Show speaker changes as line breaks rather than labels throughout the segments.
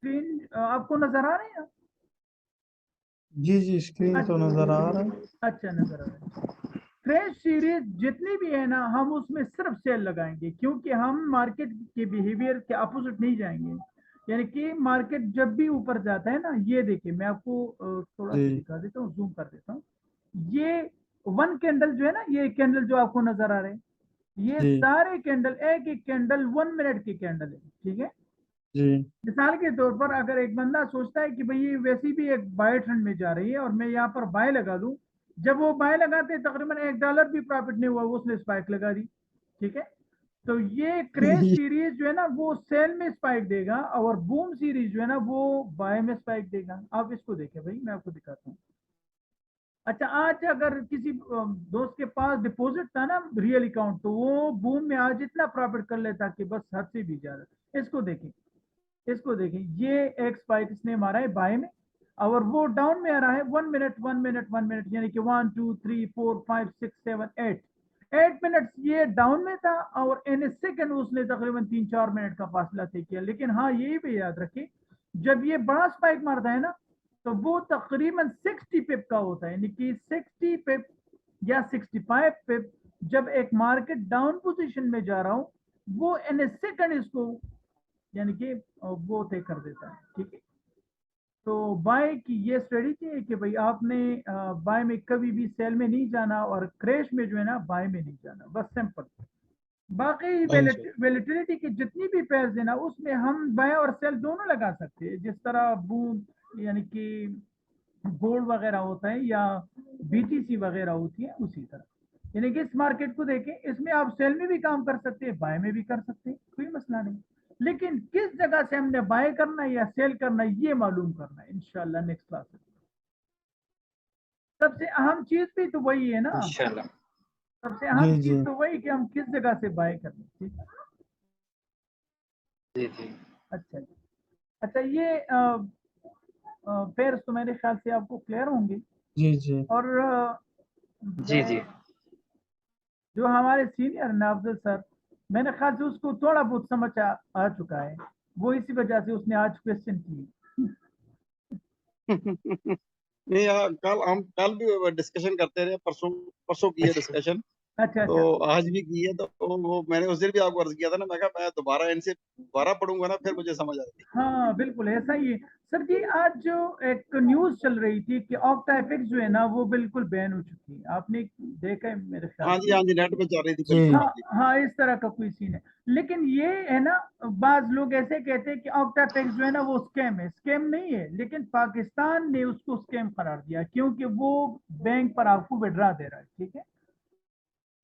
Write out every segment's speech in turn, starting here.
Screen आपको नजर आ रही है?
जी जी, स्क्रीन तो नजर आ रहा है।
अच्छा, नजर आ रहा है। क्रैश सीरीज जितनी भी है ना, हम उसमें सिर्फ सेल लगाएंगे, क्योंकि हम मार्केट के बिहेवियर के अपोजिट नहीं जाएंगे। यानी कि मार्केट जब भी ऊपर जाता है ना, ये देखिए मैं आपको थोड़ा सा
जी
दिखा देता हूँ, जूम कर देता हूँ। ये वन कैंडल जो है ना, ये कैंडल जो आपको नजर आ रहे हैं, ये
जी
सारे कैंडल एक एक कैंडल 1 मिनट की कैंडल है, ठीक है।
जी
मिसाल के तौर पर अगर एक बंदा सोचता है कि भाई ये वैसी भी एक बाय ट्रेंड में जा रही है और मैं यहाँ पर बाय लगा दूं, जब वो बाय लगाते हैं तकरीबन $1 भी प्रॉफिट नहीं हुआ, उसने स्पाइक लगा दी, ठीक है। तो ये क्रेज सीरीज जो है ना वो सेल में स्पाइक देगा, और बूम सीरीज जो है ना वो बाय में स्पाइक देगा। आप इसको देखें भाई, मैं आपको दिखाता हूँ। अच्छा, आज अगर किसी दोस्त के पास डिपॉजिट था ना रियल अकाउंट, तो वो बूम में आज इतना प्रॉफिट कर लेता कि बस हद से भी ज्यादा। इसको देखें, इसको देखें, ये एक स्पाइक इसने मारा है बाय में, और वो डाउन में आ रहा है 1 मिनट 1 मिनट 1 मिनट, यानी कि 1 2 3 4 5 6 7 8 8 मिनट ये डाउन में था, और इन सेकंड उसने तकरीबन 3-4 मिनट का फासला तय किया। लेकिन हाँ, यही भी याद रखें, जब ये बड़ा स्पाइक मारता है ना, तो वो तकरीबन 60 पिप का होता है, यानी कि 60 पिप या 65 पिप। जब एक मार्केट डाउन पोजीशन में जा रहा हूं, वो इन सेकंड इसको यानी कि वो तय कर देता है, ठीक है। तो बाय की ये स्ट्रेटेजी है कि भाई आपने बाय में कभी भी सेल में नहीं जाना, और क्रैश में जो है ना बाय में नहीं जाना, बस सिंपल। बाकी
हाँ जी
वेलिटिलिटी की जितनी भी पेयर्स है ना, उसमें हम बाय और सेल दोनों लगा सकते हैं, जिस तरह बूम यानी कि गोल्ड वगैरह होता है, या बीटीसी वगैरह होती है, उसी तरह। यानी कि इस मार्केट को देखें, इसमें आप सेल में भी काम कर सकते हैं, बाय में भी कर सकते हैं, कोई मसला नहीं। लेकिन किस जगह से हमने बाय करना है या सेल करना है, ये मालूम करना है इंशाल्लाह नेक्स्ट क्लास में। सबसे अहम चीज भी तो वही है ना,
इंशाल्लाह।
सबसे
जी
अहम
जी
चीज तो वही कि हम किस जगह से बाय कर रहे हैं, ठीक है।
जी जी
अच्छा जी। अच्छा, ये पेयर्स तो मेरे ख्याल से आपको क्लियर होंगे।
जी जी
और
जी जी।
मैं जो हमारे सीनियर नाफजल सर, मैंने ख्याल से उसको थोड़ा बहुत समझ आ चुका है, वो इसी वजह से उसने आज क्वेश्चन किए।
नहीं कल भी डिस्कशन करते रहे, परसों परसों की है डिस्कशन,
अच्छा
तो
अच्छा।
आज भी की है। तो वो मैंने उस दिन भी आपको अर्ज किया था ना, मैं कहा मैं दोबारा इनसे दोबारा पढ़ूंगा ना, फिर मुझे समझ आएगी।
हाँ बिल्कुल ऐसा ही है। सर जी, आज जो एक न्यूज चल रही थी कि ऑक्टा एफएक्स जो है ना वो बिल्कुल बैन हो चुकी है, आपने देखा है मेरे ख्याल से?
हाँ जी, नेट पे चल रही थी,
जी
बिल्कुल
हाँ
जी।
हाँ, इस तरह का कोई सीन है। लेकिन ये है ना, बाज लोग ऐसे कहते हैं कि ऑक्टा पैक्स जो है ना वो स्कैम है। स्कैम नहीं है, लेकिन पाकिस्तान ने उसको स्कैम करार दिया, क्योंकि वो बैंक पर आपको विड्रा दे रहा है, ठीक है।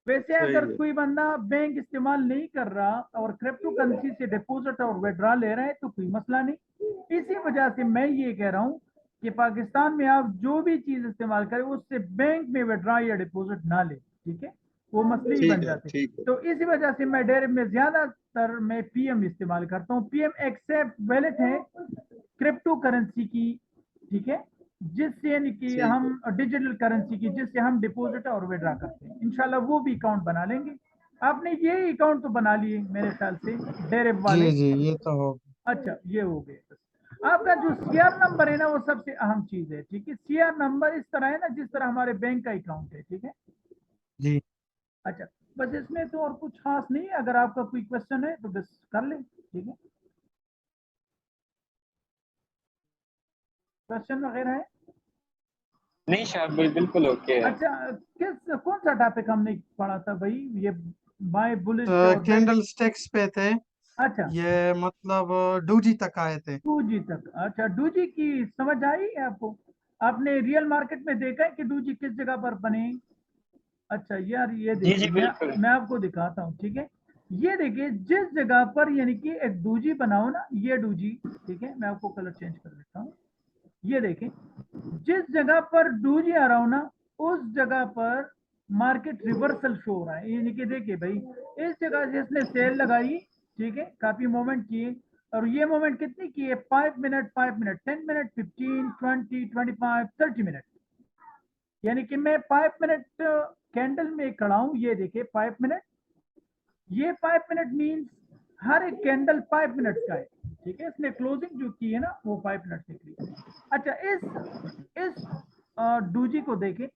वैसे
सही
अगर
है।
कोई बंदा बैंक इस्तेमाल नहीं कर रहा और क्रिप्टो करेंसी से डिपॉजिट और विड्रा ले रहा है, तो कोई मसला नहीं। इसी वजह से मैं ये कह रहा हूँ कि पाकिस्तान में आप जो भी चीज इस्तेमाल करें, उससे बैंक में विड्रा या डिपॉजिट ना ले, ठीक है। वो मसले ही बन जाते हैं।
ठीक है।
तो इसी वजह से मैं डेरे में ज्यादातर मैं पीएम इस्तेमाल करता हूँ। पीएम एक्सेप्ट वैलेट है क्रिप्टो करेंसी की, ठीक है, जिससे यानी कि
ठीक
हम
है।
डिजिटल करेंसी की, जिससे हम डिपॉजिट और विड्रा करते हैं, इंशाल्लाह वो भी अकाउंट बना लेंगे। आपने ये अकाउंट तो बना लिए मेरे ख्याल से, डेरिव
जी
वाले।
जी, ये तो हो।
अच्छा, ये हो गए बस। आपका जो सीआर नंबर है ना वो सबसे अहम चीज है, ठीक है। सीआर नंबर इस तरह है ना जिस तरह हमारे बैंक का अकाउंट है, ठीक है।
जी
अच्छा, बस इसमें तो और कुछ खास नहीं है। अगर आपका कोई क्वेश्चन है तो बस कर ले, ठीक है। क्वेश्चन वगैरह है?
नहीं शायद भाई, बिल्कुल ओके है।
अच्छा, कौन सा टॉपिक हमने पढ़ा था भाई, ये बाय बुलिश और बेरिश?
कैंडल स्टिक्स पे थे।
अच्छा,
ये मतलब डूजी तक आए थे।
2G तक। अच्छा, 2G की समझ आई है आपको? आपने रियल मार्केट में देखा है कि 2G किस जगह पर बने? अच्छा यार, ये
जी
देखिए,
जी बिल्कुल।
मैं आपको दिखाता हूँ, ठीक है। ये देखिए, जिस जगह पर यानी कि एक 2G बनाओ ना, ये 2G, ठीक है। मैं आपको कलर चेंज कर देता हूँ। ये देखें, जिस जगह पर 2G आ रहा हूं ना, उस जगह पर मार्केट रिवर्सल शो हो रहा है। यानी कि देखिए भाई, इस जगह से इसने सेल लगाई, ठीक है, काफी मूवमेंट किए, और ये मूवमेंट कितनी की है? 5 मिनट, 5 मिनट, 10 मिनट, 15, 20, 25, 30 मिनट। यानी कि मैं 5 मिनट कैंडल में खड़ा हूं, ये देखिए 5 मिनट। ये 5 मिनट मीन्स हर एक कैंडल 5 मिनट का है, ठीक है, इसने क्लोजिंग जो की है ना वो 5 मिनट से की है। अच्छा, इस डूजी को देखें,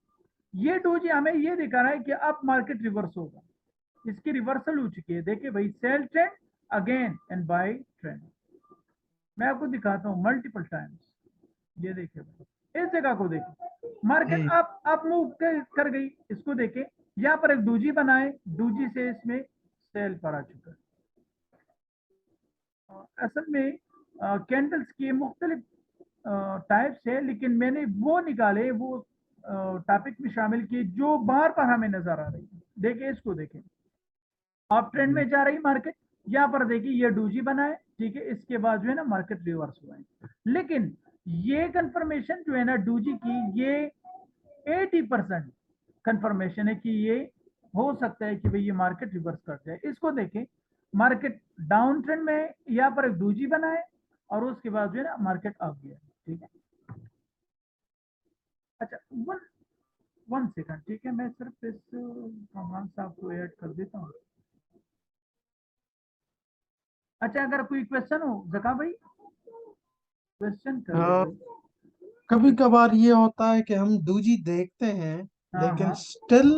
ये डूजी हमें ये दिखा रहा है कि अब मार्केट रिवर्स होगा, इसकी रिवर्सल हो चुकी है। देखिए भाई, sell trend again and buy trend. मैं आपको दिखाता हूँ मल्टीपल टाइम्स। ये देखिए भाई, इस जगह को देखिए, मार्केट अब मूव कर गई। इसको देखें, यहाँ पर एक डूजी बनाए, डूजी से इसमें सेल पर आ चुका है। असल में कैंडल्स के मुख्तलिफ टाइप्स है, लेकिन मैंने वो निकाले, वो टॉपिक में शामिल किए जो बार बार हमें नजर आ रही है। देखिए, इसको देखें, आप ट्रेंड में जा रही मार्केट, यहाँ पर देखिए ये डूजी बना है, ठीक है, इसके बाद जो है ना मार्केट रिवर्स हुआ है। लेकिन ये कंफर्मेशन जो है ना डूजी की, ये 80% कंफर्मेशन है कि ये हो सकता है कि भाई ये मार्केट रिवर्स कर जाए। इसको देखें, मार्केट डाउन ट्रेंड में, यहाँ पर एक डूजी बना है और उसके बाद जो है ना मार्केट अप गया, ठीक है। अच्छा, वन सेकंड, ठीक है, मैं सिर्फ इस कमाल साहब को ऐड कर देता हूँ। अच्छा, अगर कोई क्वेश्चन हो जका भाई, क्वेश्चन कर दो
हाँ,
भाई।
कभी कभार ये होता है कि हम डूजी देखते हैं
हाँ
लेकिन
हाँ
स्टिल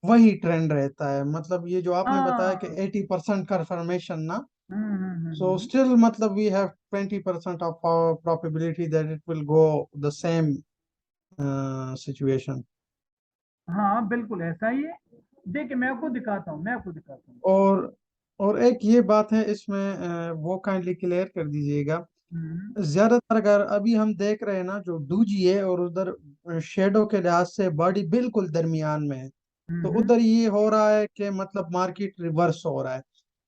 वही ट्रेंड रहता है। मतलब ये जो आपने बताया कि
हाँ
80% कंफर्मेशन ना, सो
हम्म।
स्टिल मतलब we have 20% of probability that it will go the same situation।
हाँ बिल्कुल ऐसा ही है। देखिए, मैं आपको दिखाता हूँ,
और एक ये बात है इसमें, वो काइंडली क्लियर कर दीजिएगा।
हम्म
ज्यादातर अगर अभी हम देख रहे हैं ना, जो डूजी है और उधर शेडो के लिहाज से बॉडी बिल्कुल दरमियान में है, तो
हम्म
उधर ये हो रहा है कि मतलब मार्केट रिवर्स हो रहा है।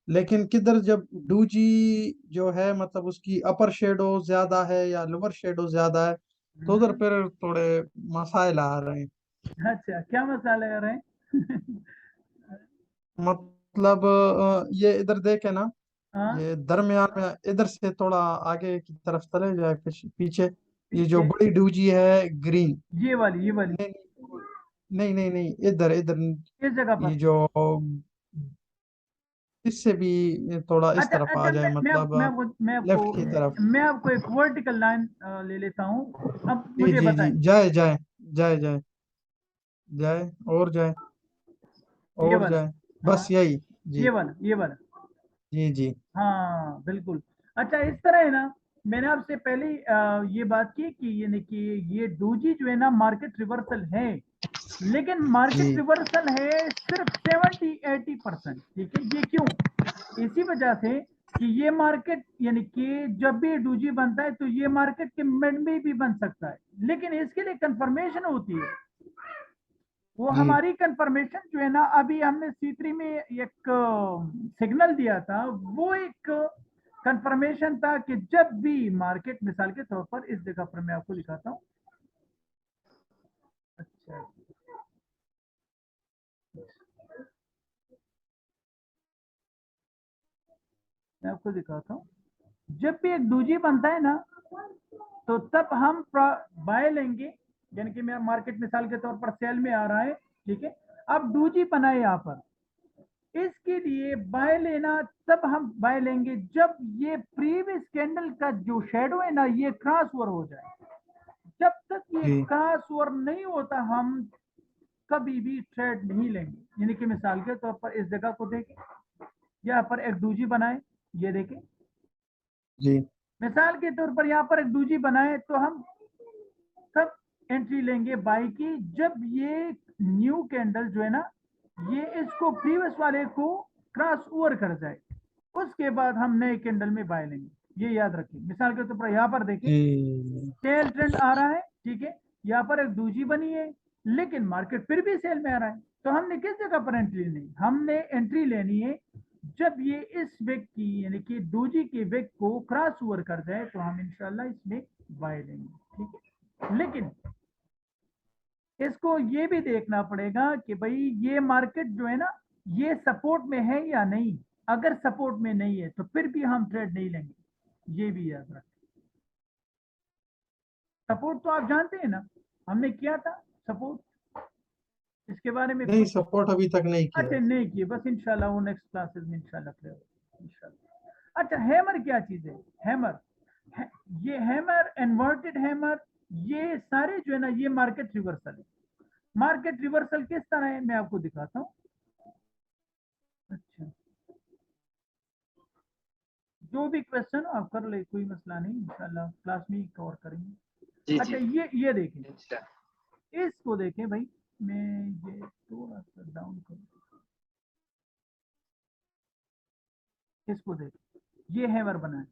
लेकिन किधर जब डूजी जो है मतलब उसकी अपर शेडो ज्यादा है या लोअर शेडो ज्यादा है, तो उधर
हम्म।
फिर थोड़े मसाइल आ रहे हैं।
अच्छा, क्या मसाले आ रहे हैं?
मतलब ये इधर देखे ना,
हाँ,
ये दरमियान में इधर से थोड़ा आगे की तरफ चले जाए, पीछे ये जो
पीछे,
बड़ी डूजी है ग्रीन।
ये वाली
नहीं नहीं नहीं नहीं, इधर इधर,
इस जगह
ये
पर।
जो इससे भी थोड़ा इस
अच्छा
तरफ आ
अच्छा,
जाए, मतलब लेफ्ट की तरफ।
मैं आपको एक वर्टिकल लाइन ले लेता हूँ। अब
जी
मुझे
जी जी,
बताएं,
जाए जाए जाए जाए जाए और जाए
ये
और
वाला,
जाए,
हाँ,
बस यही। जी
ये वाला,
जी जी
हाँ बिल्कुल। अच्छा, इस तरह है ना, मैंने आपसे पहले ये बात की कि यानी कि ये डूजी जो है ना मार्केट रिवर्सल है, लेकिन मार्केट
जी
रिवर्सल है सिर्फ 70-80%, ठीक है। ये क्यों? इसी वजह से कि ये मार्केट यानी कि जब भी डूजी बनता है तो ये मार्केट के मिड में भी बन सकता है, लेकिन इसके लिए कंफर्मेशन होती है। वो
जी
हमारी कंफर्मेशन जो है ना, अभी हमने C3 में एक सिग्नल दिया था, वो एक कंफर्मेशन था कि जब भी मार्केट, मिसाल के तौर पर इस जगह पर मैं आपको दिखाता हूँ। अच्छा, मैं आपको दिखाता हूँ, जब भी एक डूजी बनता है ना, तो तब हम बाय लेंगे, यानी कि मेरा मार्केट मिसाल के तौर पर सेल में आ रहा है, ठीक है। अब डूजी बना है यहाँ पर, इसके लिए बाय लेना, तब हम बाय लेंगे जब ये प्रीवियस कैंडल का जो शेडो है ना ये क्रॉस ओवर हो जाए। जब तक ये
जी
क्रॉस ओवर नहीं होता, हम कभी भी ट्रेड नहीं लेंगे। यानी कि मिसाल के तौर पर इस जगह को देखें, यहाँ पर एक डूजी बनाए, ये देखें,
जी
मिसाल के तौर पर यहाँ पर एक डूजी बनाए, तो हम तब एंट्री लेंगे बाई की जब ये न्यू कैंडल जो है ना ये इसको प्रीवियस वाले को क्रॉस ओवर कर जाए, उसके बाद हम नए कैंडल में बाय लेंगे। ये याद रखिए। मिसाल के तौर पर यहाँ पर देखें,
जी
सेल ट्रेंड आ रहा है, ठीक है, यहाँ पर एक डूजी बनी है, लेकिन मार्केट फिर भी सेल में आ रहा है, तो हमने किस जगह पर एंट्री लेनी? हमने एंट्री लेनी है जब ये इस वेग की यानी कि डूजी के वेग को क्रॉस ओवर कर जाए, तो हम इंशाल्लाह इसमें बाय लेंगे, ठीक है। लेकिन इसको ये भी देखना पड़ेगा कि भाई ये मार्केट जो है ना ये सपोर्ट में है या नहीं। अगर सपोर्ट में नहीं है तो फिर भी हम ट्रेड नहीं लेंगे, ये भी याद रखें। सपोर्ट तो आप जानते हैं ना, हमने किया था सपोर्ट, इसके बारे में
नहीं, सपोर्ट अभी तक नहीं किया।
अच्छा नहीं किए, बस इंशाल्लाह वो नेक्स्ट क्लासेस में इंशाल्लाह क्लियर होगा इंशाल्लाह। अच्छा, हैमर क्या चीज है? हैमर, ये हैमर, इन्वर्टेड हैमर, ये सारे जो है ना ये मार्केट रिवर्सल है। मार्केट रिवर्सल किस तरह है मैं आपको दिखाता हूँ। अच्छा, जो भी क्वेश्चन आप कर ले, कोई मसला नहीं, इंशाल्लाह क्लास में ही कवर करेंगे।
जी
अच्छा,
जी
ये देखें,
अच्छा
इसको देखें भाई, मैं ये थोड़ा सा डाउन करूँ, इसको देखें, ये हैमर बना है।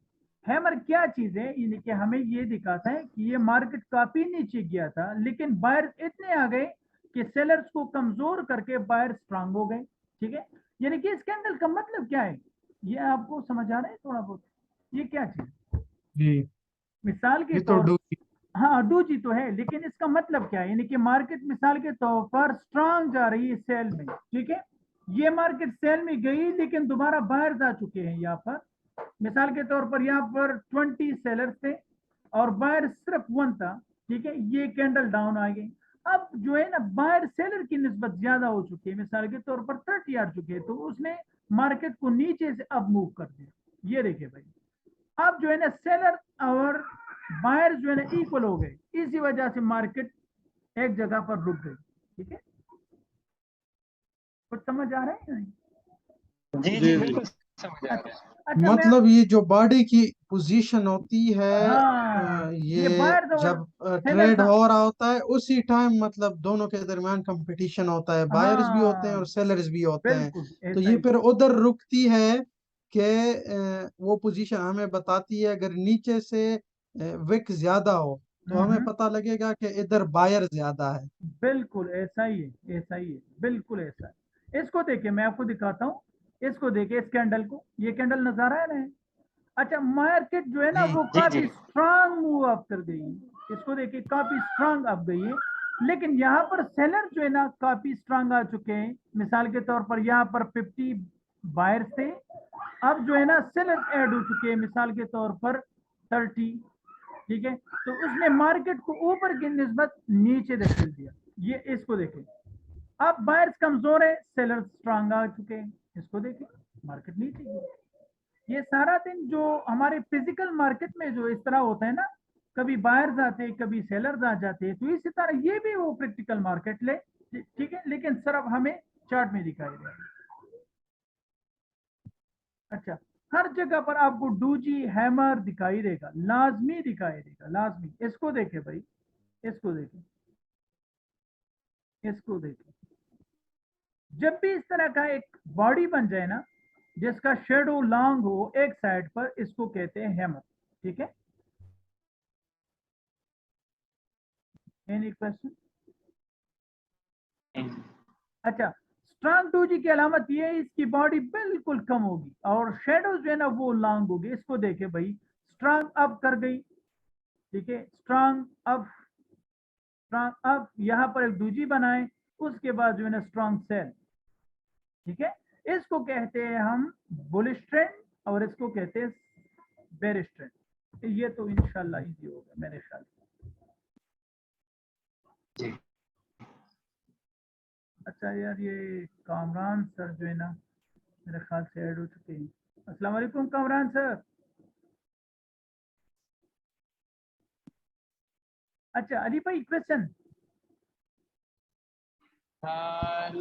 हैमर क्या चीज है? यानी कि हमें ये दिखाता है कि ये मार्केट काफी नीचे गया था, लेकिन बायर्स इतने आ गए कि सेलर्स को कमजोर करके बायर्स स्ट्रांग हो गए। ठीक है, यानी कि इस कैंडल का मतलब क्या है, ये आपको समझ आ रहा है थोड़ा बहुत? ये क्या चीज,
जी,
मिसाल के
ये तो
तौर,
डूजी।
हाँ डूजी तो है, लेकिन इसका मतलब क्या है? यानी कि मार्केट मिसाल के तौर पर स्ट्रांग जा रही है सेल में। ठीक है, ये मार्केट सेल में गई, लेकिन दोबारा बाहर जा चुके हैं। यहाँ पर मिसाल के तौर पर यहाँ पर 20 सेलर्स थे और बायर सिर्फ 1 था। ठीक है, ये कैंडल डाउन आ गई। अब जो है ना बायर सेलर की निस्बत ज्यादा हो चुकी है, मिसाल के तौर पर 30 आ चुके हैं, तो उसने मार्केट को नीचे से अब मूव कर दिया। ये देखिए भाई, अब जो है ना सेलर और बायर जो है ना इक्वल हो गए, इसी वजह से मार्केट एक जगह पर रुक गई। ठीक है, कुछ समझ आ रहा है नहीं?
जी
जी
जी
जी
बिल्कुल समझ आ रहा है।
अच्छा, मैं,
मतलब ये जो बॉडी की पोजीशन होती है,
हाँ ये
ये
बायर और
जब
सेलर
ट्रेड
था।
हो रहा होता है उसी टाइम मतलब दोनों के दरमियान कंपटीशन होता है, बायर्स भी होते हैं
हाँ
और सेलर्स भी होते हैं।
बिल्कुल
तो
ऐसा
ये
ही।
फिर उधर रुकती है कि वो पोजीशन हमें बताती है, अगर नीचे से विक ज्यादा हो तो हमें
हम्म,
पता लगेगा कि इधर बायर ज्यादा है।
बिल्कुल ऐसा ही है, ऐसा ही है, बिल्कुल ऐसा है। इसको देखिए, मैं आपको दिखाता हूँ, इसको देखिए, इस कैंडल को, ये कैंडल नजर आ रहा है ना? अच्छा, मार्केट जो है ना
जी
वो
जी जी
काफी स्ट्रांग मूव अप कर गई है। इसको देखिए, काफी स्ट्रांग अप गई है, लेकिन यहाँ पर सेलर जो है ना काफी स्ट्रांग आ चुके हैं। मिसाल के तौर पर यहाँ पर 50 बायर्स थे, अब जो है ना सेलर ऐड हो चुके हैं, मिसाल के तौर पर 30। ठीक है, तो उसने मार्केट को ऊपर की निस्बत नीचे धकेल दिया। ये इसको देखें, अब बायर्स कमजोर है, सेलर स्ट्रांग आ चुके हैं। इसको देखें, मार्केट नीचे गई। ये सारा दिन जो हमारे फिजिकल मार्केट में जो इस तरह होता है ना, कभी बायर्स आते हैं, कभी सेलर्स आ जाते हैं, तो इसी तरह ये भी वो प्रैक्टिकल मार्केट ले। ठीक है, लेकिन सिर्फ हमें चार्ट में दिखाई दे रहा है। अच्छा, हर जगह पर आपको डूजी हैमर दिखाई देगा, लाजमी दिखाई देगा, लाजमी। इसको देखे भाई, इसको देखे, इसको देखे, जब भी इस तरह का एक बॉडी बन जाए ना जिसका शेडो लॉन्ग हो एक साइड पर, इसको कहते हैं हैमर। ठीक है, एनी क्वेश्चन? अच्छा, स्ट्रांग डोजी की अलामत ये है इसकी बॉडी बिल्कुल कम होगी और शेडोज जो है ना वो लॉन्ग होगी। इसको देखे भाई, स्ट्रांग अप कर गई। ठीक है, स्ट्रांग अप, स्ट्रांग अप, यहाँ पर एक डोजी बनाए, उसके बाद जो है ना स्ट्रांग सेल। ठीक है, इसको कहते हैं हम बुलिश ट्रेंड और इसको कहते हैं बेरिश ट्रेंड। ये तो इंशाल्लाह इजी होगा मेरे ख्याल से।
जी
अच्छा यार, ये कामरान सर जो है ना मेरे ख्याल से ऐड हो चुके हैं। अस्सलाम वालेकुम कामरान सर। अच्छा अली भाई, क्वेश्चन?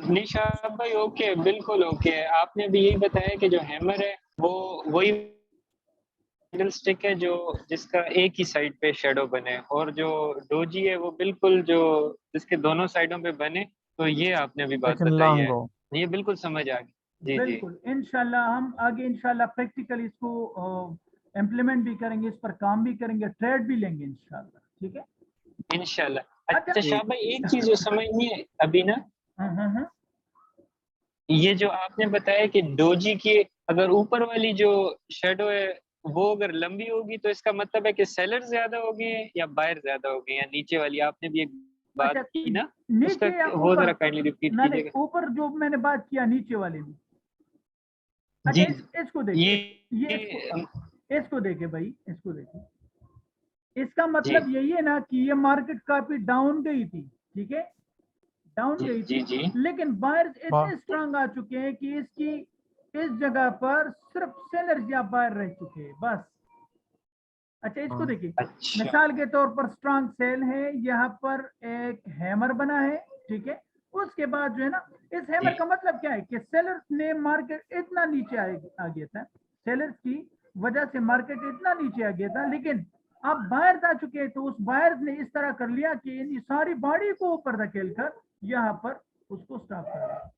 निशा भाई ओके बिल्कुल ओके। आपने भी यही बताया कि जो हैमर है वो वही कैंडल स्टिक है जो जिसका एक ही साइड पे शेडो बने, और जो डोजी है वो बिल्कुल जो जिसके दोनों साइडों पे बने। तो ये आपने भी बात
लेकिन
बताई
लॉन्ग
है,
हो।
ये बिल्कुल समझ आ गई। जी जी
बिल्कुल, इंशाल्लाह हम आगे इंशाल्लाह प्रैक्टिकल इसको इम्प्लीमेंट भी करेंगे, इस पर काम भी करेंगे, ट्रेड भी लेंगे इंशाल्लाह। ठीक है।
इंशाल्लाह।
अच्छा।
अच्छा शाह भाई, एक चीज जो समझ नहीं है अभी ना,
हाँ।
ये जो आपने बताया कि डोजी की अगर ऊपर वाली जो शेडो है वो अगर लंबी होगी तो इसका मतलब है कि सेलर ज्यादा हो गए हैं या बायर ज्यादा हो गए, या नीचे वाली आपने भी एक बात
अच्छा,
की ना, उसका
नीचे या
वो
ऊपर?
जरा काइंडली रिपीट
ना नहीं,
कीजिएगा।
ऊपर जो मैंने बात किया नीचे वाले में। अच्छा,
जी
इसको
ये,
देखिए, ये इसको,
ये
इसको देखे भाई, इसको देखे, इसका
जी
मतलब यही है ना कि ये मार्केट काफी डाउन गई थी। ठीक है, डाउन
जी
गई
जी
थी,
जी
लेकिन बायर्स
वाह।
इतने स्ट्रांग आ चुके हैं कि इसकी इस जगह पर सिर्फ सेलर या बायर रह चुके हैं बस। अच्छा इसको देखिए,
अच्छा
मिसाल के तौर पर स्ट्रांग सेल है, यहाँ पर एक हैमर बना है, ठीक है। उसके बाद जो है ना, इस हैमर का मतलब क्या है कि सेलर्स ने मार्केट इतना नीचे आ गया था, सेलर्स की वजह से मार्केट इतना नीचे आ गया था, लेकिन अब बायर्स आ चुके हैं, तो उस बायर्स ने इस तरह कर लिया कि इन सारी बॉडी को ऊपर धकेल कर यहाँ पर उसको स्टॉप कर दिया।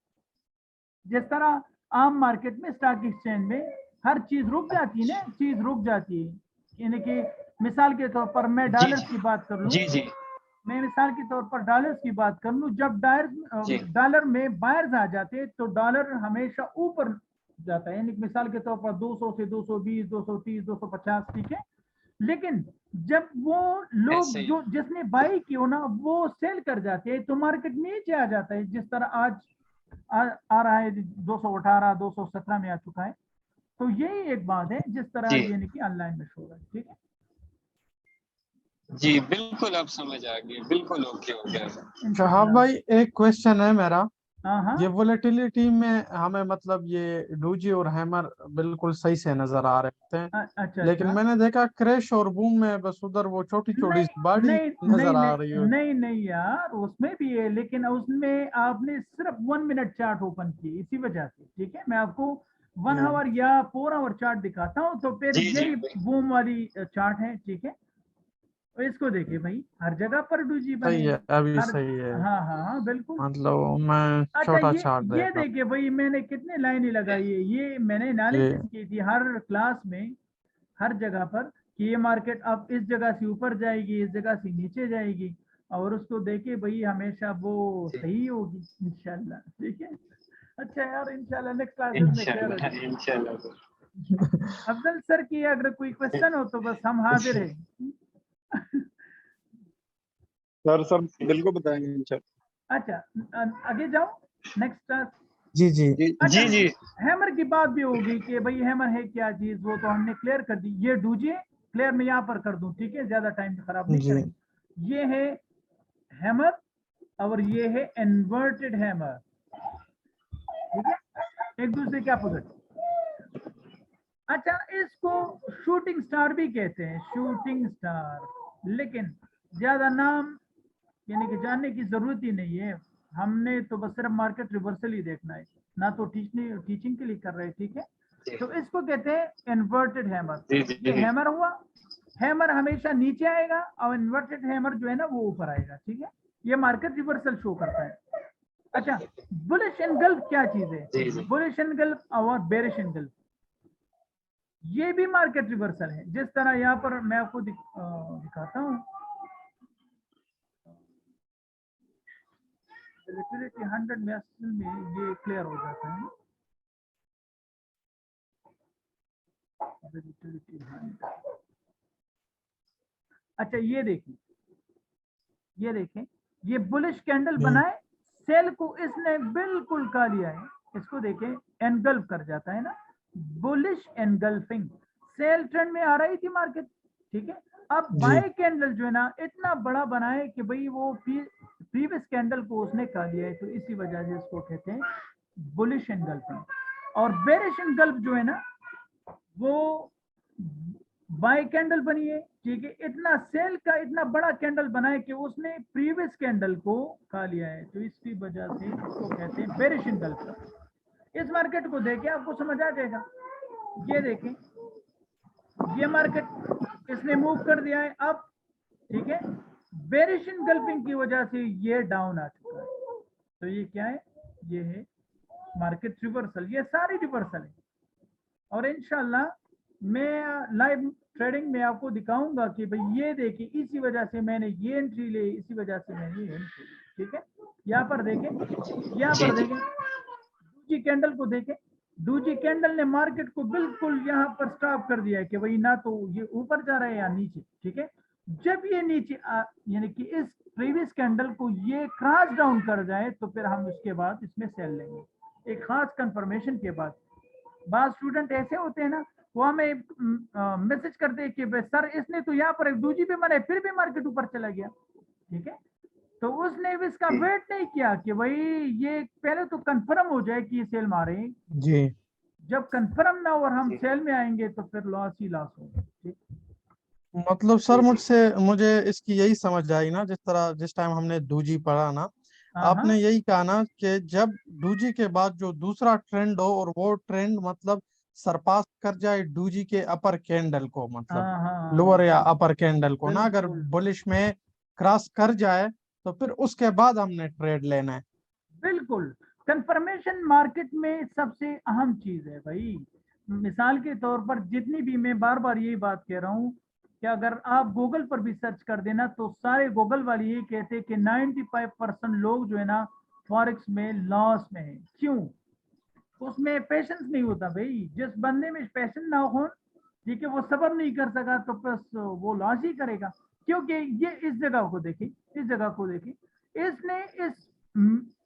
जिस तरह आम मार्केट में स्टॉक एक्सचेंज में हर चीज रुक जाती है ना, चीज रुक जाती है, यानी कि मिसाल के तौर पर मैं
जी
डॉलर्स
जी
की बात कर लूं,
जी जी
मैं मिसाल के तौर पर डॉलर्स की बात कर लूं, जब
जी
डॉलर में बायर्स आ जाते हैं तो डॉलर हमेशा ऊपर जाता है, यानी कि मिसाल के तौर पर 200 से 220, 230, 250, ठीक है। लेकिन जब वो लोग
ऐसे ही
जो जिसने बाई की हो ना, वो सेल कर जाते हैं तो मार्केट नीचे आ जाता है, जिस तरह आज आ रहा है 218, 217 में आ चुका है। तो यही एक बात है जिस तरह
जी
ये कि ऑनलाइन में शो है, ठीक है।
जी बिल्कुल, अब समझ आ गई, बिल्कुल ओके हो गया।
शहाब
इंशाल्लाह।
भाई एक क्वेश्चन है मेरा।
हाँ हाँ।
ये वोलेटिलिटी में हमें मतलब ये डूजी और हैमर बिल्कुल सही से नजर आ रहे थे,
अच्छा
लेकिन
अच्छा।
मैंने देखा क्रैश और बूम में बस उधर वो छोटी छोटी
नहीं
बॉडी
नहीं नहीं
नजर आ रही
नहीं
है।
नहीं नहीं यार, उसमें भी है, लेकिन उसमें आपने सिर्फ 1 मिनट चार्ट ओपन की इसी वजह से, ठीक है। मैं आपको 1 आवर या 4 आवर चार्ट दिखाता हूँ, तो फिर
जी जी
यही बूम वाली चार्ट है, ठीक है। तो इसको देखिए भाई, हर जगह पर डूजी बने
सही है,
हैं,
अभी
हर।
सही है।
हाँ हाँ हाँ बिल्कुल।
मतलब मैं
अच्छा
छोटा चार्ट
ये
देख रहा
देखिए भाई, मैंने कितने लाइनें लगाई है, ये मैंने
हूँ। ये
एनालिसिस की थी हर क्लास में, हर जगह पर, कि ये मार्केट अब इस जगह से ऊपर जाएगी, इस जगह से नीचे जाएगी, और उसको देखे भाई हमेशा वो
जी
सही होगी इंशाल्लाह, ठीक है। अच्छा यार, इंशाल्लाह नेक्स्ट क्लासेस में क्लियर हो
इंशाल्लाह
जाएगी।
इंशाल्लाह।
अफजल सर की अगर कोई क्वेश्चन हो तो बस हम हाजिर हैं।
सर बिल्कुल बताएंगे इंशाल्लाह।
अच्छा, आगे जाओ, नेक्स्ट क्लास।
जी जी
जी
अच्छा,
जी जी
हैमर की बात भी होगी कि भाई हैमर है क्या चीज, वो तो हमने क्लियर कर दी। ये डूजिए क्लियर मैं यहाँ पर कर दूं, ठीक है, ज्यादा टाइम खराब नहीं
जी
करेंगे। ये है हैमर और ये है इन्वर्टेड हैमर, ठीक है, एक दूसरे के अपोजिट। अच्छा, इसको शूटिंग स्टार भी कहते हैं, शूटिंग स्टार, लेकिन ज्यादा नाम यानी कि जानने की जरूरत ही नहीं है, हमने तो बस सिर्फ मार्केट रिवर्सल ही देखना है, ना तो टीचिंग के लिए कर रहे हैं, ठीक है। तो इसको कहते हैं इन्वर्टेड हैमर।
जी
ये
जी
हैमर हुआ, हैमर हमेशा नीचे आएगा और इन्वर्टेड हैमर जो है ना वो ऊपर आएगा, ठीक है। ये मार्केट रिवर्सल शो करता है। अच्छा, बुलिश एनगल्फ क्या चीज है?
जी जी
बुलिश एनगल्फ और बेरिश एनगल्फ, ये भी मार्केट रिवर्सल है। जिस तरह यहाँ पर मैं आपको दिखाता हूँ, लिक्विडिटी 100 में असल में ये क्लियर हो जाता है। लिक्विडिटी 100, अच्छा ये देखिए, ये देखें, ये बुलिश कैंडल बनाए, सेल को इसने बिल्कुल खा लिया है, इसको देखें, एनगल्फ कर जाता है ना, बुलिश एनगल्फिंग। सेल ट्रेंड में आ रही थी मार्केट, ठीक है। अब
जी
बाय कैंडल जो है ना इतना बड़ा बनाए कि भाई वो प्रीवियस कैंडल को उसने खा लिया है, तो इसी वजह से इसको कहते हैं बुलिश एनगल्फिंग। और बेरिश एनगल्फ जो है ना वो बाय कैंडल बनी है, ठीक है, इतना सेल का इतना बड़ा कैंडल बनाए कि उसने प्रीवियस कैंडल को खा लिया है, तो इसकी वजह से इसको कहते हैं बेरिश एनगल्फ। इस मार्केट को देखें आपको समझ आ जाएगा। ये देखें, ये मार्केट इसने मूव कर दिया है अब, ठीक है, बेरिश एनगल्फिंग की वजह से ये डाउन आ चुका है, तो ये क्या है, ये है मार्केट रिवर्सल। ये सारी रिवर्सल है, और इंशाल्लाह मैं लाइव ट्रेडिंग में आपको दिखाऊंगा कि भाई ये देखिए, इसी वजह से मैंने ये एंट्री ली, इसी वजह से मैंने ये एंट्री ली, ठीक है। यहाँ पर देखें, यहाँ
जी
पर
जी
देखें, डूजी कैंडल को देखें, डूजी कैंडल ने मार्केट को बिल्कुल यहाँ पर स्टॉप कर दिया है कि भाई ना तो ये ऊपर जा रहा है या नीचे, ठीक है। जब ये नीचे यानी कि इस प्रीवियस कैंडल को ये क्रॉस डाउन कर जाए तो फिर हम उसके बाद इसमें सेल लेंगे, एक खास कंफर्मेशन के बाद। बाद स्टूडेंट ऐसे होते हैं ना, वो हमें मैसेज करते हैं कि सर इसने तो यहाँ पर एक डूजी पे मारा फिर भी मार्केट ऊपर चला गया, ठीक है। तो उसने भी इसका वेट नहीं किया कि भाई ये पहले तो कंफर्म हो जाए कि ये सेल मारे,
जी
जब कंफर्म ना हो और हम
जी।
सेल में आएंगे तो फिर लॉस ही लॉस होगा। ठीक।
मतलब सर
जी जी
मुझे इसकी यही समझ आई ना, जिस टाइम हमने डूजी पढ़ा ना,
हाँ हाँ
आपने यही कहा ना कि जब डूजी के बाद जो दूसरा ट्रेंड हो और वो ट्रेंड मतलब सरपास कर जाए डूजी के अपर कैंडल को, मतलब
हाँ हाँ
लोअर या
बिल्कुल
अपर कैंडल को ना, अगर
बिल्कुल
बुलिश में क्रॉस कर जाए तो फिर उसके बाद हमने ट्रेड लेना है।
बिल्कुल। कंफर्मेशन मार्केट में सबसे अहम चीज है भाई। मिसाल के तौर पर जितनी भी, मैं बार बार यही बात कह रहा हूँ कि अगर आप गूगल पर भी सर्च कर देना तो सारे गूगल वाले यही कहते हैं कि 95% लोग जो है ना फॉरेक्स में लॉस में है। क्यों? उसमें पेशेंस नहीं होता भाई। जिस बंदे में पेशेंस ना हो, ठीक है, वो सब्र नहीं कर सका तो बस वो लॉस ही करेगा। क्योंकि ये इस जगह को देखिए, इस जगह को देखिए, इसने इस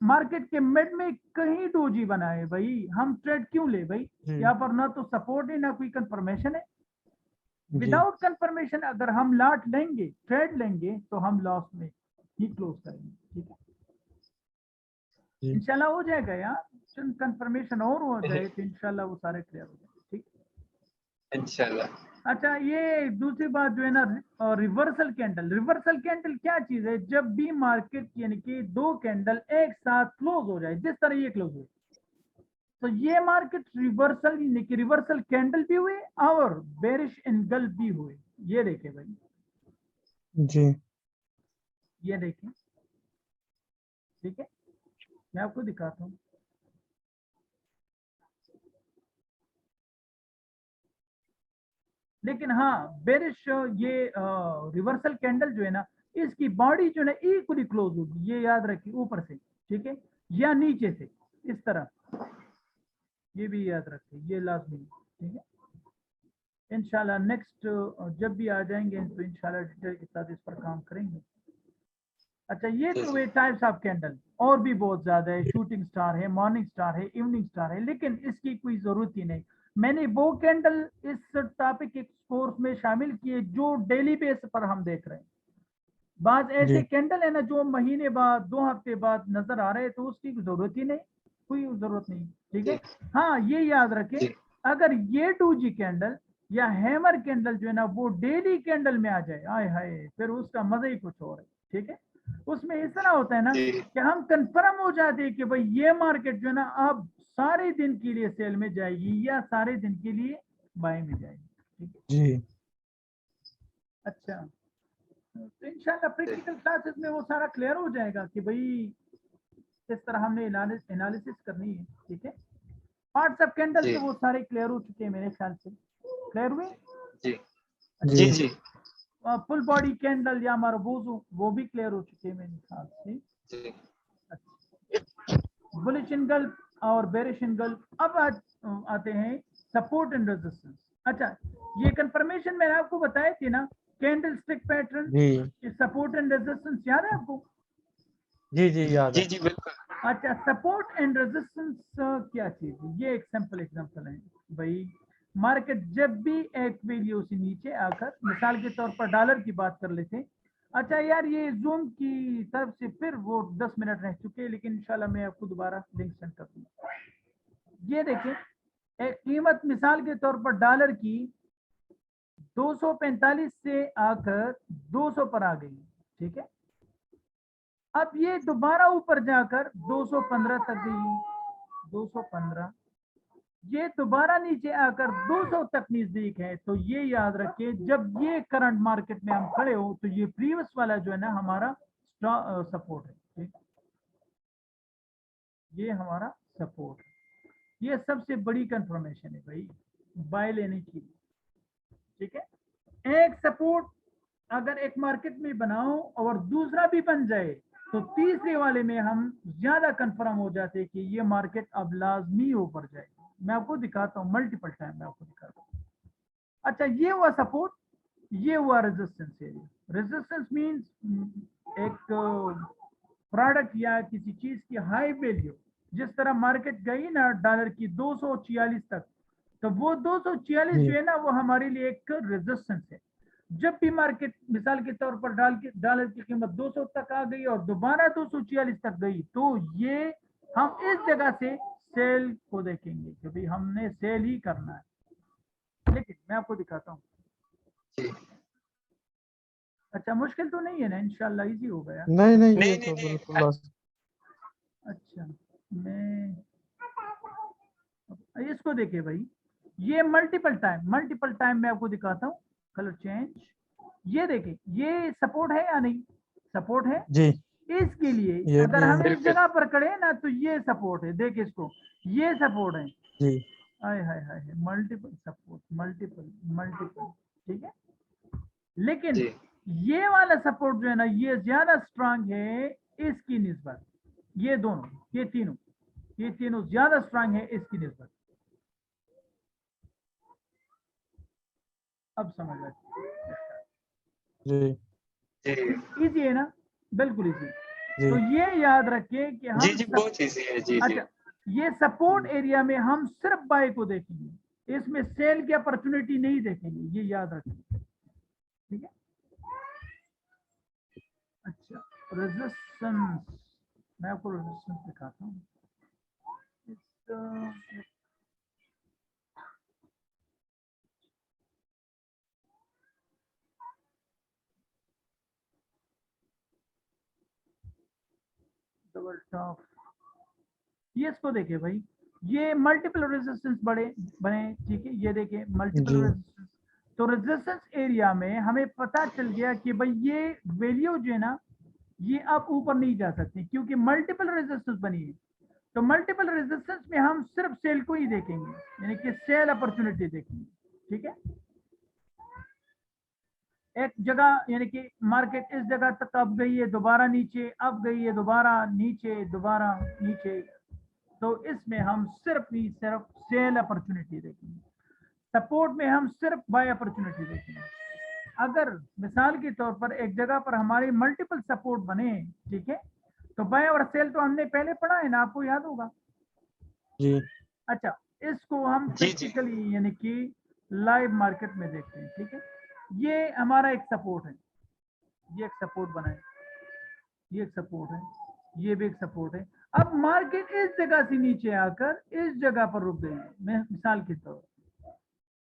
मार्केट के मिड में कहीं डोजी बना है भाई। हम ट्रेड क्यों ले भाई?
जी
यहाँ पर ना तो सपोर्ट है ना कोई कंफर्मेशन है।
जी
विदाउट कंफर्मेशन अगर हम लाट लेंगे, ट्रेड लेंगे, तो हम लॉस में ही क्लोज करेंगे। ठीक है,
जी
इंशाल्लाह हो जाएगा यार। कंफर्मेशन और हो
जी
जाए तो इंशाल्लाह वो सारे क्लियर हो जाए। ठीक।
इंशाल्लाह।
अच्छा, ये दूसरी बात जो है ना, रिवर्सल कैंडल। रिवर्सल कैंडल क्या चीज है? जब भी मार्केट यानी कि दो कैंडल एक साथ क्लोज हो जाए, जिस तरह ये क्लोज हुए, तो ये मार्केट रिवर्सल यानी कि रिवर्सल कैंडल भी हुए और बेरिश एंगल भी हुए। ये देखे भाई,
जी
ये देखें। ठीक है, मैं आपको दिखाता हूँ। लेकिन हाँ, बेरिश ये रिवर्सल कैंडल जो है ना, इसकी बॉडी जो है ना इक्वली क्लोज होगी, ये याद रखिए, ऊपर से, ठीक है, या नीचे से, इस तरह। ये भी याद रखिए, ये लाजमी है। ठीक है, इंशाल्लाह नेक्स्ट जब भी आ जाएंगे तो इंशाल्लाह डिटेल के साथ इस पर काम करेंगे। अच्छा, ये
जी
तो
जी
वे टाइप्स ऑफ कैंडल और भी बहुत ज्यादा है। शूटिंग स्टार है, मॉर्निंग स्टार है, इवनिंग स्टार है, लेकिन इसकी कोई जरूरत ही नहीं। मैंने वो कैंडल इस टॉपिक के कोर्स में शामिल किए जो डेली बेस पर हम देख रहे हैं। बाद ऐसे
जी
कैंडल है ना जो महीने बाद, 2 हफ्ते बाद नजर आ रहे हैं, तो उसकी जरूरत ही नहीं, कोई जरूरत नहीं। ठीक है,
जी
हाँ ये याद रखें,
जी
अगर ये 2G कैंडल या हैमर कैंडल जो है ना वो डेली कैंडल में आ जाए, आय हाय, फिर उसका मजा ही कुछ और है। ठीक है, उसमें इस तरह होता है ना
जी
कि हम कंफर्म हो जाते हैं कि भाई ये मार्केट जो है ना अब सारे दिन के लिए सेल में जाएगी या सारे दिन के लिए बाय में जाएगी। ठीक है,
जी
अच्छा, तो इंशाल्लाह प्रैक्टिकल क्लासेस में वो सारा क्लियर हो जाएगा कि भाई किस तरह हमने एनालिसिस करनी है। ठीक है, पार्ट्स ऑफ कैंडल
जी
तो वो सारे क्लियर हो चुके हैं मेरे ख्याल से। क्लियर हुए?
जी
जी
जी
अच्छा,
जी
फुल बॉडी कैंडल या मारबूज वो भी क्लियर हो चुके हैं मेरे ख्याल से।
जी
बुलिश एंगल और बेरिश एंगल। अब आते हैं सपोर्ट एंड रेजिस्टेंस। अच्छा, ये कंफर्मेशन मैंने आपको बताई थी ना, कैंडल स्टिक पैटर्न,
जी
सपोर्ट एंड रेजिस्टेंस, याद है आपको?
जी जी याद
जी
है।
जी बिल्कुल।
अच्छा, सपोर्ट एंड रेजिस्टेंस क्या चीज है? ये एक सिंपल एग्जांपल है भाई। मार्केट जब भी एक वैल्यू से नीचे आकर, मिसाल के तौर पर डॉलर की बात कर लेते हैं। अच्छा यार, ये जूम की तरफ से फिर वो 10 मिनट रह चुके हैं, लेकिन इंशाल्लाह मैं आपको दोबारा लिंक सेंड कर दूंगा। ये देखें, एक कीमत मिसाल के तौर पर डॉलर की 245 से आकर 200 पर आ गई। ठीक है, अब ये दोबारा ऊपर जाकर 215 तक गई, 215, ये दोबारा नीचे आकर 200 तक नजदीक है। तो ये याद रखिए, जब ये करंट मार्केट में हम खड़े हो तो ये प्रीवियस वाला जो है ना हमारा सपोर्ट है। ठीक, ये हमारा सपोर्ट है। ये सबसे बड़ी कंफर्मेशन है भाई बाय लेने की। ठीक है, एक सपोर्ट अगर एक मार्केट में बनाओ और दूसरा भी बन जाए, तो तीसरे वाले में हम ज्यादा कंफर्म हो जाते हैं कि ये मार्केट अब लाजमी ऊपर जाएगी। मैं आपको दिखाता हूँ, मल्टीपल टाइम मैं आपको दिखाता हूँ। अच्छा, ये हुआ सपोर्ट, ये हुआ रेजिस्टेंस एरिया। रेजिस्टेंस मींस एक प्रोडक्ट या किसी चीज की हाई वैल्यू, जिस तरह मार्केट गई ना डॉलर की 246 तक, तो वो 246 जो
जी
है ना वो हमारे लिए एक रेजिस्टेंस है। जब भी मार्केट मिसाल के तौर पर डॉलर की कीमत 200 तक आ गई और दोबारा 246 तक गई, तो ये हम इस जगह से सेल को देखेंगे कि भाई हमने सेल ही करना है। लेकिन मैं आपको दिखाता हूँ।
जी।
अच्छा, मुश्किल तो नहीं है ना, इंशाल्लाह इजी हो गया।
नहीं नहीं, ये
नहीं
तो
नहीं
बिल्कुल
नहीं,
अच्छा, मैं इसको देखिए भाई, ये मल्टीपल टाइम मैं आपको दिखाता हूँ। कलर चेंज, ये देखिए, ये सपोर्ट है या नहीं? सपोर्ट है।
जी,
इसके लिए
ये
अगर
भी है।
हम इस
बिल्कुल।
जगह पर खड़े हैं ना तो ये सपोर्ट है, देख इसको, ये सपोर्ट है।
जी
हाय हाय हाय, मल्टीपल सपोर्ट, मल्टीपल, ठीक है। लेकिन
जी
ये वाला सपोर्ट जो है ना, ये ज्यादा स्ट्रांग है इसकी निस्बत। ये दोनों, ये तीनों ज्यादा स्ट्रांग है इसकी निस्बत। अब समझ आ
जी
जी
इजी है ना, बिल्कुल इजी।
जी
तो ये याद रखें कि
जी
हम
जी, बहुत ईजी है। जी जी
अच्छा, ये सपोर्ट एरिया में हम सिर्फ बाय को देखेंगे, इसमें सेल की अपॉर्चुनिटी नहीं देखेंगे, ये याद रखें, ठीक है। अच्छा, रेजिस्टेंस, मैं आपको रेजिस्टेंस दिखाता हूँ। डबल टॉप, ये इसको देखिए भाई, ये मल्टीपल रेजिस्टेंस बने, ठीक है। ये देखिए मल्टीपल
जी
रेजिस्टेंस, तो रेजिस्टेंस एरिया में हमें पता चल गया कि भाई ये वैल्यू जो है ना, ये अब ऊपर नहीं जा सकती क्योंकि मल्टीपल रेजिस्टेंस बनी है। तो मल्टीपल रेजिस्टेंस में हम सिर्फ सेल को ही देखेंगे, यानी कि सेल अपॉर्चुनिटी देखेंगे, ठीक है। एक जगह यानी कि मार्केट इस जगह तक अब गई है, दोबारा नीचे, अब गई है, दोबारा नीचे, दोबारा नीचे, तो इसमें हम सिर्फ सेल अपॉर्चुनिटी देखेंगे। सपोर्ट में हम सिर्फ बाय अपॉर्चुनिटी देखेंगे। अगर मिसाल के तौर पर एक जगह पर हमारे मल्टीपल सपोर्ट बने, ठीक है, तो बाय और सेल तो हमने पहले पढ़ा है ना, आपको याद होगा।
जी
अच्छा, इसको हम
जी जी
प्रैक्टिकली यानी कि लाइव मार्केट में देखते हैं, ठीक है। ये हमारा एक सपोर्ट है, ये एक सपोर्ट बना है, ये एक सपोर्ट है, ये भी एक सपोर्ट है। अब मार्केट इस जगह से नीचे आकर इस जगह पर रुक गई है, मैं मिसाल के तौर,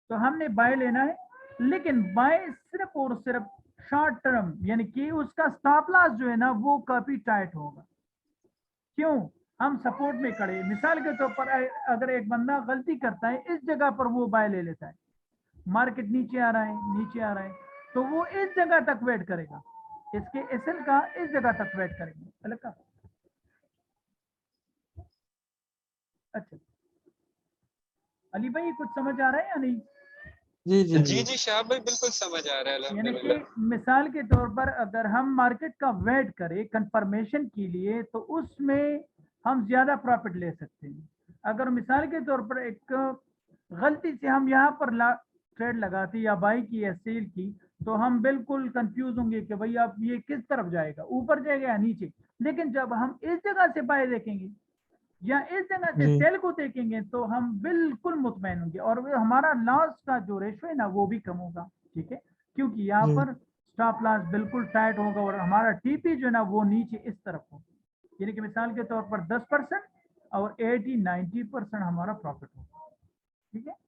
तो हमने बाय लेना है, लेकिन बाय सिर्फ और सिर्फ शॉर्ट टर्म, यानी कि उसका स्टॉप लॉस जो है ना वो काफी टाइट होगा। क्यों? हम सपोर्ट में खड़े, मिसाल के तौर पर अगर एक बंदा गलती करता है, इस जगह पर वो बाय ले लेता है, मार्केट नीचे आ रहा है, नीचे आ रहा है, तो वो इस जगह तक वेट करेगा, इसके एसएल का इस जगह तक वेट करेंगे, अलग का। अच्छा, अली भाई कुछ समझ आ रहा है या नहीं?
जी जी
जी
जी
जी, शाह भाई बिल्कुल समझ आ रहा है,
यानी कि
अल्हम्दुलिल्लाह।
मिसाल के तौर पर अगर हम मार्केट का वेट करें कंफर्मेशन के लिए, तो उसमें हम ज्यादा प्रॉफिट ले सकते हैं। अगर मिसाल के तौर पर एक गलती से हम यहाँ पर ट्रेड लगाते या बाई की या सेल की, तो हम बिल्कुल कंफ्यूज होंगे कि भाई अब ये किस तरफ जाएगा, ऊपर जाएगा या नीचे। लेकिन जब हम इस जगह से बाय देखेंगे या इस जगह से
जी
सेल को देखेंगे, तो हम बिल्कुल मुतमैन होंगे और वो हमारा लॉस का जो रेशो है ना वो भी कम होगा, ठीक है। क्योंकि यहाँ
जी
पर स्टॉप लॉस बिल्कुल टाइट होगा और हमारा टीपी जो है ना वो नीचे इस तरफ होगा, यानी कि मिसाल के तौर पर 10% और 80-90% हमारा प्रॉफिट होगा, ठीक है।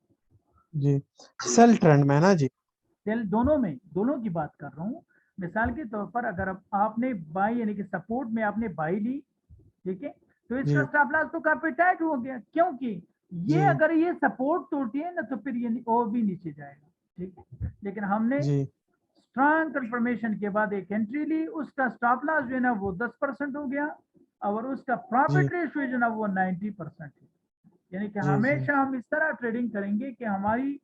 जी सेल ट्रेंड में ना जी।
सेल दोनों में, दोनों की बात कर रहा हूँ। मिसाल के तौर पर अगर आपने बाई यानी कि सपोर्ट में आपने बाई ली, ठीक है, तो इसका
जी
स्टॉप लॉस तो काफी टाइट हो गया, क्योंकि ये
जी
अगर ये सपोर्ट टूटी है ना तो फिर ये और भी नीचे जाएगा, ठीक है। लेकिन हमने
जी
स्ट्रांग कंफर्मेशन के बाद एक एंट्री ली, उसका स्टॉप लॉस जो है ना वो 10% हो गया और उसका
जी
प्रॉफिट रेशियो जो है ना वो 90% है। यानी कि
जी जी
हमेशा हम इस तरह ट्रेडिंग करेंगे कि हमारी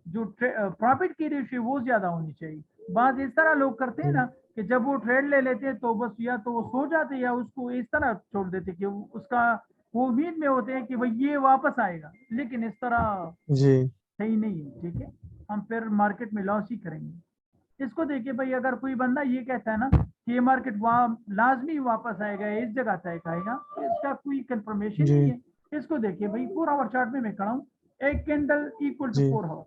जो प्रॉफिट की रेशियो वो ज्यादा होनी चाहिए। बात इस तरह लोग करते हैं
जी
ना कि जब वो ट्रेड ले लेते हैं तो बस या तो वो सो जाते हैं या उसको इस तरह छोड़ देते कि उसका वो उम्मीद में होते हैं कि भाई ये वापस आएगा, लेकिन इस तरह
जी
सही नहीं है, ठीक है। हम फिर मार्केट में लॉस ही करेंगे। इसको देखिए भाई, अगर कोई बंदा ये कहता है ना कि ये मार्केट लाजमी वापस आएगा, इस जगह तय खाएगा, तो इसका कोई कंफर्मेशन
जी
नहीं है। इसको देखिए भाई, 4 आवर चार्ट में मैं खड़ा हूँ, एक कैंडल इक्वल टू
जी
4 आवर,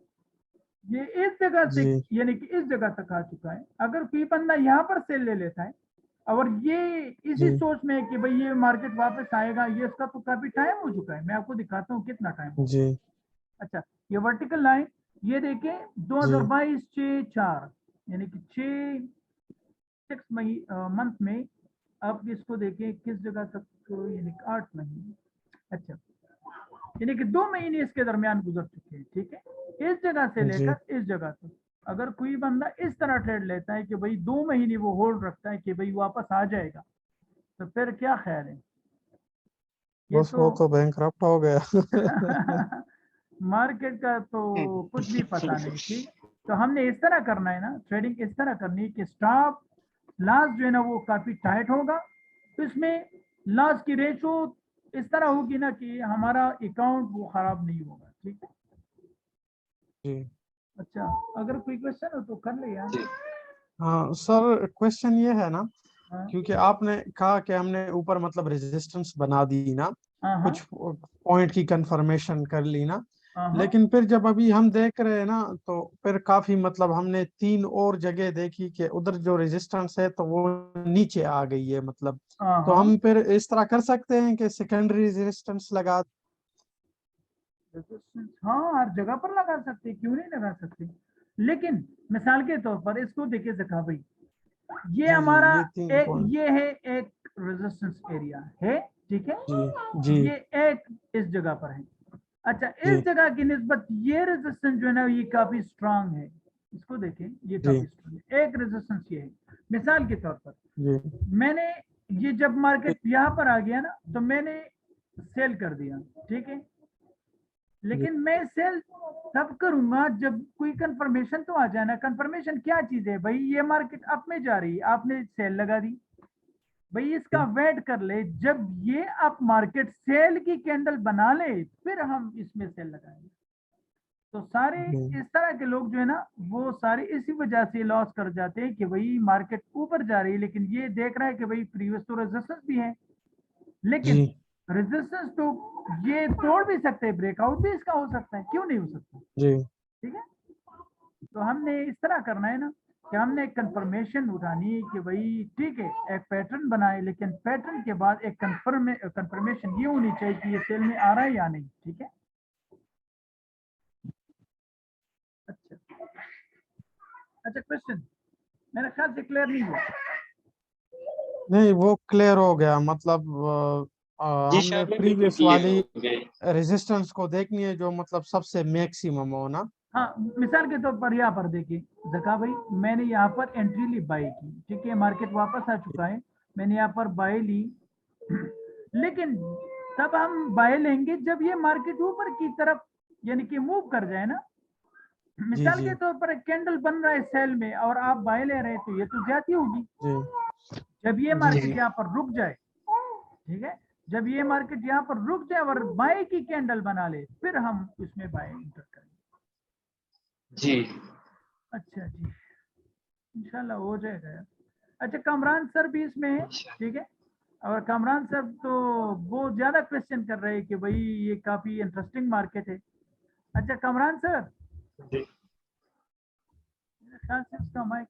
ये इस जगह से
जी
यानी कि इस जगह तक आ चुका है। अगर कोई बंदा यहाँ पर सेल ले लेता है और ये इसी
जी
सोच में है कि भाई ये मार्केट वापस आएगा, ये इसका तो काफी टाइम हो चुका है। मैं आपको दिखाता हूँ कितना टाइम हो।
जी
अच्छा, ये वर्टिकल लाइन ये देखें
जी
2022 6/4 यानी कि 6 मंथ में आप इसको देखें किस जगह तक, यानी 8 महीने। अच्छा, यानी कि 2 महीने इसके दरमियान गुजर चुके हैं, ठीक है, इस जगह से
जी
लेकर इस जगह तक। अगर कोई बंदा इस तरह ट्रेड लेता है कि भाई 2 महीने वो होल्ड रखता है कि भाई वापस आ जाएगा, तो फिर क्या ख्याल है? ये
बस
तो
वो तो बैंकरप्ट हो गया।
मार्केट का तो कुछ भी पता नहीं, ठीक। तो हमने इस तरह करना है ना, ट्रेडिंग इस तरह करनी है कि स्टॉप लॉस जो है ना वो काफी टाइट होगा, तो इसमें लॉस की रेशो इस तरह होगी ना कि हमारा अकाउंट वो खराब नहीं होगा, ठीक है।
जी
अच्छा, अगर कोई क्वेश्चन हो तो कर ले यार।
जी
हाँ सर, क्वेश्चन ये है ना,
हाँ
क्योंकि आपने कहा कि हमने ऊपर मतलब रेजिस्टेंस बना दी ना,
हाँ हाँ
कुछ पॉइंट की कंफर्मेशन कर ली ना,
हाँ हाँ
लेकिन फिर जब अभी हम देख रहे हैं ना, तो फिर काफी मतलब हमने 3 और जगह देखी कि उधर जो रेजिस्टेंस है तो वो नीचे आ गई है मतलब।
हाँ
तो
हाँ
हम फिर इस तरह कर सकते हैं कि सेकेंडरी रेजिस्टेंस लगा।
रेजिस्टेंस हाँ हर जगह पर लगा सकते, क्यों नहीं लगा सकते। लेकिन मिसाल के तौर पर इसको देखिए जका भाई, ये
जी जी,
हमारा
ये 3 पॉइंट।
ये है एक रेजिस्टेंस एरिया है, ठीक है।
जी जी
ये एक इस जगह पर है। अच्छा, इस
जी
जगह की निस्बत ये रेजिस्टेंस जो है ना ये काफी स्ट्रांग है। इसको देखें, ये
जी
काफी स्ट्रांग है, एक रेजिस्टेंस ये है। मिसाल के तौर पर
जी
मैंने ये जब मार्केट यहाँ पर आ गया ना तो मैंने सेल कर दिया, ठीक है।
जी
लेकिन मैं सेल तब करूंगा जब कोई कंफर्मेशन तो आ जाए ना। कंफर्मेशन क्या चीज है भाई? ये मार्केट अप में जा रही है, आपने सेल लगा दी, भाई इसका वेट कर ले, जब ये अप मार्केट सेल की कैंडल बना ले फिर हम इसमें सेल लगाएंगे। तो सारे
जी
इस तरह के लोग जो है ना वो सारे इसी वजह से लॉस कर जाते हैं कि भाई मार्केट ऊपर जा रही है लेकिन ये देख रहा है कि भाई प्रीवियस तो रेजिस्टेंस भी है, लेकिन
जी
रेजिस्टेंस तो ये तोड़ भी सकते हैं, ब्रेकआउट भी इसका हो सकता है, क्यों नहीं हो सकता,
जी
ठीक है। तो हमने इस तरह करना है ना कि हमने एक कंफर्मेशन उठानी है कि भाई ठीक है एक पैटर्न बनाए, लेकिन पैटर्न के बाद एक कंफर्मेशन ये होनी चाहिए कि ये सेल में आ रहा है या नहीं, ठीक है। अच्छा अच्छा, क्वेश्चन मेरे ख्याल से क्लियर नहीं हुआ।
नहीं, वो क्लियर हो गया मतलब
जी
हमने
शायद बिल्कुल
प्रीवियस
क्लियर
वाली
हो गए।
रेजिस्टेंस को देखनी है जो मतलब सबसे मैक्सिमम हो ना।
हाँ, मिसाल के तौर पर यहाँ पर देखिए जका भाई, मैंने यहाँ पर एंट्री ली, बाई की, ठीक है, मार्केट वापस आ चुका है, मैंने यहाँ पर बाई ली। लेकिन तब हम बाय लेंगे जब ये मार्केट ऊपर की तरफ यानी कि मूव कर जाए ना।
जी
मिसाल
जी
के तौर पर एक कैंडल बन रहा है सेल में और आप बाय ले रहे हैं तो ये तो ज्यादा होगी।
जी
जब ये
जी
मार्केट
जी
यहाँ पर रुक जाए, ठीक है, जब ये मार्केट यहाँ पर रुक जाए और बाय की कैंडल बना ले फिर हम इसमें बाय इंटर करेंगे।
जी
अच्छा जी, इंशाल्लाह हो जाएगा यार। अच्छा, कामरान सर भी इसमें है, ठीक है। और कामरान सर तो बहुत ज्यादा क्वेश्चन कर रहे हैं कि भाई ये काफी इंटरेस्टिंग मार्केट है। अच्छा कामरान सर,
जी
मेरे ख्याल से उसका माइक